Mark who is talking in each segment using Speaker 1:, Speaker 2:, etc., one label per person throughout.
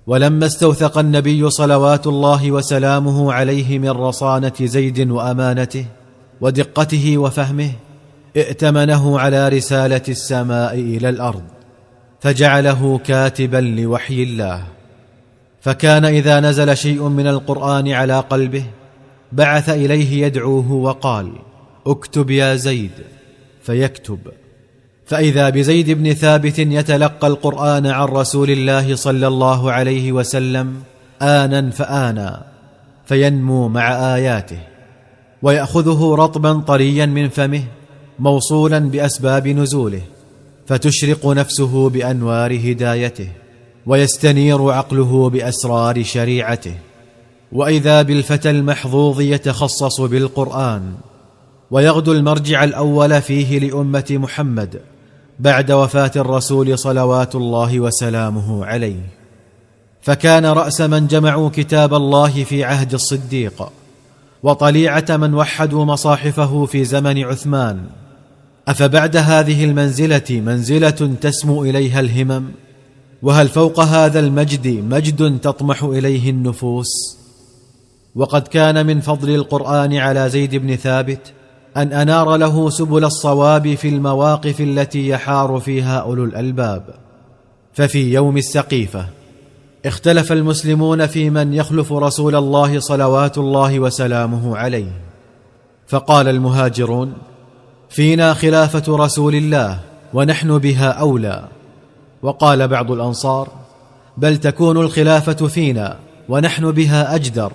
Speaker 1: ولما استوثق النبي صلوات الله وسلامه عليه من رصانة زيد وأمانته ودقته وفهمه، ائتمنه على رسالة السماء إلى الأرض، فجعله كاتبا لوحي الله. فكان إذا نزل شيء من القرآن على قلبه بعث إليه يدعوه وقال: اكتب يا زيد، فيكتب. فإذا بزيد بن ثابت يتلقى القرآن عن رسول الله صلى الله عليه وسلم آنا فآنا، فينمو مع آياته، ويأخذه رطبا طريا من فمه موصولا بأسباب نزوله، فتشرق نفسه بأنوار هدايته، ويستنير عقله بأسرار شريعته. وإذا بالفتى المحظوظ يتخصص بالقرآن، ويغدو المرجع الأول فيه لأمة محمد بعد وفاة الرسول صلوات الله وسلامه عليه. فكان رأس من جمعوا كتاب الله في عهد الصديق، وطليعة من وحدوا مصاحفه في زمن عثمان. أفبعد هذه المنزلة منزلة تسمو إليها الهمم؟ وهل فوق هذا المجد مجد تطمح إليه النفوس؟ وقد كان من فضل القرآن على زيد بن ثابت أن أنار له سبل الصواب في المواقف التي يحار فيها أولو الألباب. ففي يوم السقيفة اختلف المسلمون في من يخلف رسول الله صلوات الله وسلامه عليه، فقال المهاجرون: فينا خلافة رسول الله ونحن بها أولى. وقال بعض الأنصار: بل تكون الخلافة فينا ونحن بها أجدر.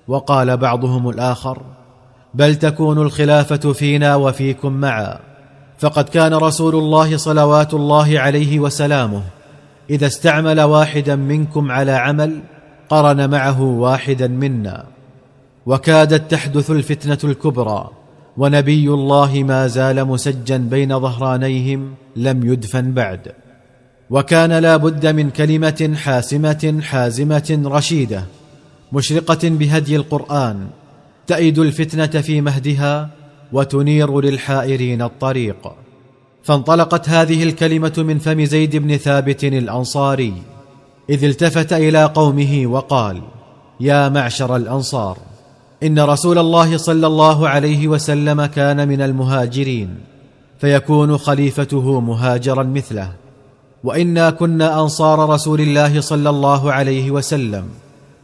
Speaker 1: وقال بعضهم الآخر: بل تكون الخلافة فينا وفيكم معا، فقد كان رسول الله صلوات الله عليه وسلامه إذا استعمل واحدا منكم على عمل قرن معه واحدا منا. وكادت تحدث الفتنة الكبرى، ونبي الله ما زال مسجا بين ظهرانيهم لم يدفن بعد. وكان لا بد من كلمة حاسمة حازمة رشيدة مشرقة بهدي القرآن تأيد الفتنة في مهدها وتنير للحائرين الطريق. فانطلقت هذه الكلمة من فم زيد بن ثابت الأنصاري، إذ التفت إلى قومه وقال: يا معشر الأنصار، إن رسول الله صلى الله عليه وسلم كان من المهاجرين، فيكون خليفته مهاجرا مثله، وإنا كنا أنصار رسول الله صلى الله عليه وسلم،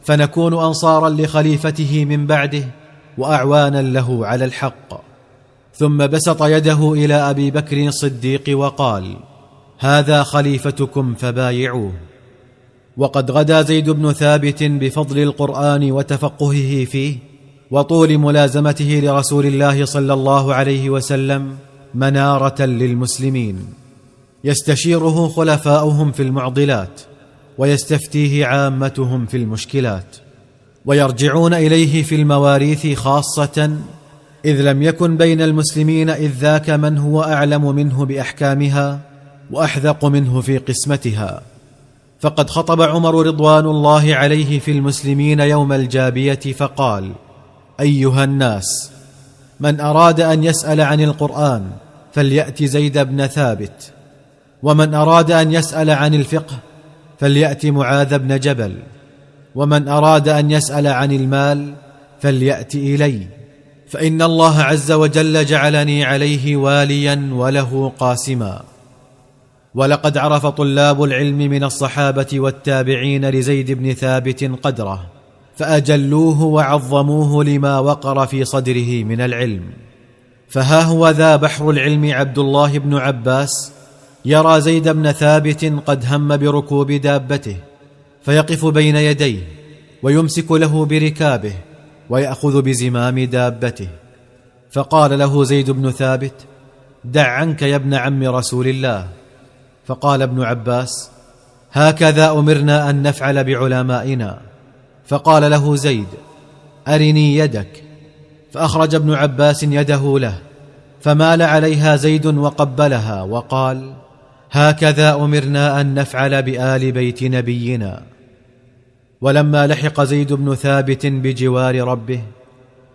Speaker 1: فنكون أنصارا لخليفته من بعده وأعوانا له على الحق. ثم بسط يده إلى أبي بكر الصديق وقال: هذا خليفتكم فبايعوه. وقد غدا زيد بن ثابت بفضل القرآن وتفقهه فيه وطول ملازمته لرسول الله صلى الله عليه وسلم منارة للمسلمين، يستشيره خلفاؤهم في المعضلات، ويستفتيه عامتهم في المشكلات، ويرجعون إليه في المواريث خاصة، إذ لم يكن بين المسلمين إذ ذاك من هو أعلم منه بأحكامها وأحذق منه في قسمتها. فقد خطب عمر رضوان الله عليه في المسلمين يوم الجابية فقال: أيها الناس، من أراد أن يسأل عن القرآن فليأت زيد بن ثابت، ومن أراد أن يسأل عن الفقه فليأت معاذ بن جبل، ومن أراد أن يسأل عن المال فليأت إلي، فإن الله عز وجل جعلني عليه واليا وله قاسما. ولقد عرف طلاب العلم من الصحابة والتابعين لزيد بن ثابت قدره، فأجلوه وعظموه لما وقر في صدره من العلم. فها هو ذا بحر العلم عبد الله بن عباس يرى زيد بن ثابت قد هم بركوب دابته، فيقف بين يديه ويمسك له بركابه ويأخذ بزمام دابته، فقال له زيد بن ثابت: دع عنك يا ابن عم رسول الله. فقال ابن عباس: هكذا أمرنا أن نفعل بعلمائنا. فقال له زيد: أرني يدك. فأخرج ابن عباس يده له، فمال عليها زيد وقبلها وقال: هكذا أمرنا أن نفعل بآل بيت نبينا. ولما لحق زيد بن ثابت بجوار ربه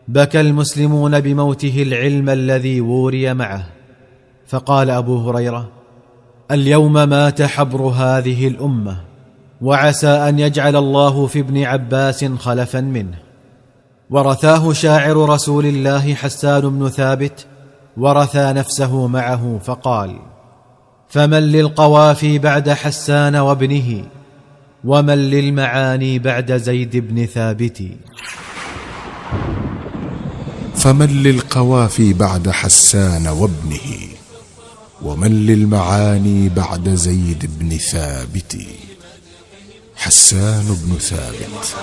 Speaker 1: بكى المسلمون بموته العلم الذي ووري معه. فقال أبو هريرة: اليوم مات حبر هذه الأمة، وعسى أن يجعل الله في ابن عباس خلفا منه. ورثاه شاعر رسول الله حسان بن ثابت، ورثى نفسه معه فقال: فمن للقوافي بعد حسان وابنه، ومن للمعاني بعد زيد بن ثابت.
Speaker 2: فمن للقوافي بعد حسان وابنه، ومن للمعاني بعد زيد بن ثابت. حسان بن ثابت.